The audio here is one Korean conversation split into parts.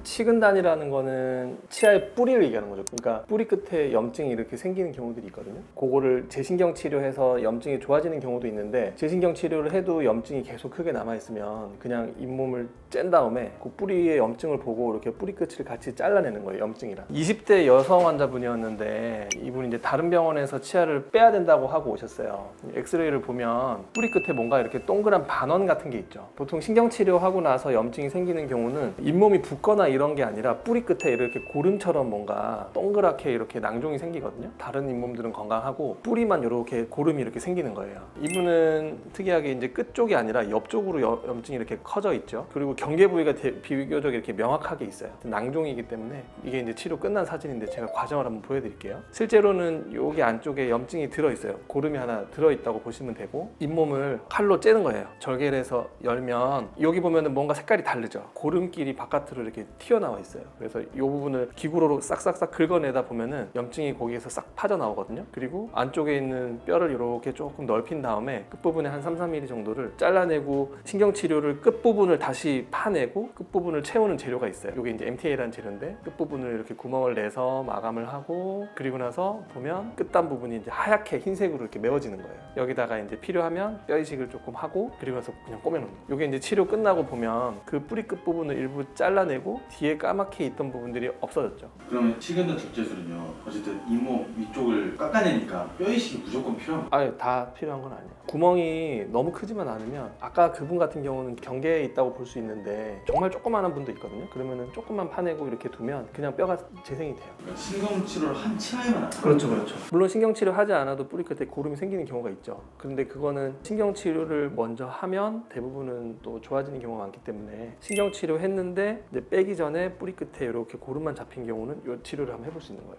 치근단이라는 거는 치아의 뿌리를 얘기하는 거죠. 그러니까 뿌리 끝에 염증이 이렇게 생기는 경우들이 있거든요. 그거를 재신경 치료해서 염증이 좋아지는 경우도 있는데, 재신경 치료를 해도 염증이 계속 크게 남아있으면 그냥 잇몸을 짠 다음에 그 뿌리의 염증을 보고 이렇게 뿌리 끝을 같이 잘라내는 거예요. 염증이랑. 20대 여성 환자분이었는데 이분이 이제 다른 병원에서 치아를 빼야 된다고 하고 오셨어요. 엑스레이를 보면 뿌리 끝에 뭔가 이렇게 동그란 반원 같은 게 있죠. 보통 신경치료하고 나서 염증이 생기는 경우는 잇몸이 붓거나 이런 게 아니라 뿌리 끝에 이렇게 고름처럼 뭔가 동그랗게 이렇게 낭종이 생기거든요. 다른 잇몸들은 건강하고 뿌리만 이렇게 고름이 이렇게 생기는 거예요. 이분은 특이하게 이제 끝쪽이 아니라 옆쪽으로 염증이 이렇게 커져 있죠. 그리고 경계 부위가 비교적 이렇게 명확하게 있어요. 낭종이기 때문에 이게 이제 치료 끝난 사진인데 제가 과정을 한번 보여드릴게요. 실제로는 여기 안쪽에 염증이 들어있어요. 고름이 하나 들어있다고 보시면 되고, 잇몸을 칼로 째는 거예요. 절개를 해서 열면 여기 보면은 뭔가 색깔이 다르죠. 고름끼리 바깥으로 이렇게 튀어나와 있어요. 그래서 이 부분을 기구로 싹싹싹 긁어내다 보면은 염증이 거기에서 싹 빠져나오거든요. 그리고 안쪽에 있는 뼈를 이렇게 조금 넓힌 다음에 끝부분에 한 3-4mm 정도를 잘라내고, 신경치료를 끝부분을 다시 파내고 끝부분을 채우는 재료가 있어요. 이게 이제 MTA라는 재료인데, 끝부분을 이렇게 구멍을 내서 마감을 하고, 그리고 나서 보면 끝단 부분이 이제 하얗게 흰색으로 이렇게 메워지는 거예요. 여기다가 이제 필요하면 뼈 이식을 조금 하고, 그리고 나서 그냥 꼬매놓는 거예요. 이게 이제 치료 끝나고 보면 그 뿌리 끝 부분을 일부 잘라내고 뒤에 까맣게 있던 부분들이 없어졌죠. 그러면 치근단 적재술은요, 어쨌든 잇몸 위쪽을 깎아내니까 뼈 이식이 무조건 필요합니다. 아니, 다 필요한 건 아니에요. 구멍이 너무 크지만 않으면, 아까 그분 같은 경우는 경계에 있다고 볼 수 있는데 정말 조그마한 분도 있거든요. 그러면은 조금만 파내고 이렇게 두면 그냥 뼈가 재생이 돼요. 그러니까 신경치료를 한 치아에만 안 그렇죠. 물론 신경치료 하지 않아도 뿌리 끝에 고름이 생기는 경우가 있죠. 그런데 그거는 신경치료를 먼저 하면 대부분은 또 좋아지는 경우가 많기 때문에, 신경치료 했는데 이제 빼기 전에 뿌리 끝에 이렇게 고름만 잡힌 경우는 이 치료를 한번 해볼 수 있는 거예요.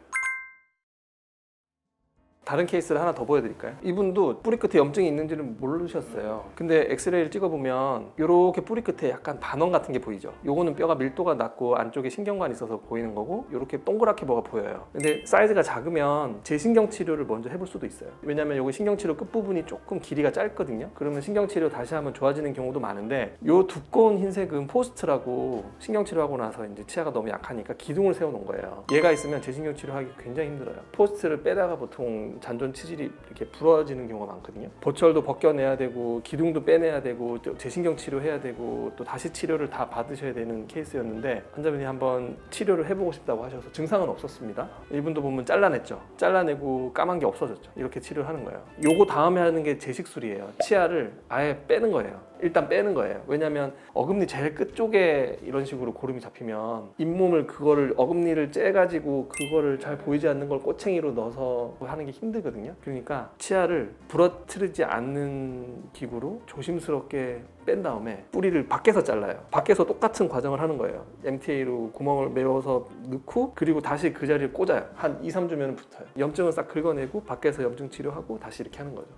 다른 케이스를 하나 더 보여드릴까요? 이분도 뿌리 끝에 염증이 있는지는 모르셨어요. 근데 엑스레이를 찍어보면 이렇게 뿌리 끝에 약간 반원 같은 게 보이죠. 요거는 뼈가 밀도가 낮고 안쪽에 신경관이 있어서 보이는 거고, 이렇게 동그랗게 뭐가 보여요. 근데 사이즈가 작으면 재신경치료를 먼저 해볼 수도 있어요. 왜냐면 여기 신경치료 끝부분이 조금 길이가 짧거든요. 그러면 신경치료 다시 하면 좋아지는 경우도 많은데, 요 두꺼운 흰색은 포스트라고, 신경치료하고 나서 이제 치아가 너무 약하니까 기둥을 세워놓은 거예요. 얘가 있으면 재신경치료하기 굉장히 힘들어요. 포스트를 빼다가 보통 잔존 치질이 이렇게 부러지는 경우가 많거든요. 보철도 벗겨내야 되고, 기둥도 빼내야 되고, 또 재신경 치료해야 되고, 또 다시 치료를 다 받으셔야 되는 케이스였는데, 환자분이 한번 치료를 해보고 싶다고 하셔서 증상은 없었습니다. 이분도 보면 잘라냈죠. 잘라내고 까만 게 없어졌죠. 이렇게 치료를 하는 거예요. 요거 다음에 하는 게 재식술이에요. 치아를 아예 빼는 거예요. 일단 빼는 거예요. 왜냐면 어금니 제일 끝쪽에 이런 식으로 고름이 잡히면 잇몸을, 그거를 어금니를 째가지고 그거를 잘 보이지 않는 걸 꼬챙이로 넣어서 하는 게 힘들거든요. 그러니까 치아를 부러뜨리지 않는 기구로 조심스럽게 뺀 다음에 뿌리를 밖에서 잘라요. 밖에서 똑같은 과정을 하는 거예요. MTA로 구멍을 메워서 넣고, 그리고 다시 그 자리에 꽂아요. 한 2-3주면 붙어요. 염증을 싹 긁어내고 밖에서 염증 치료하고 다시 이렇게 하는 거죠.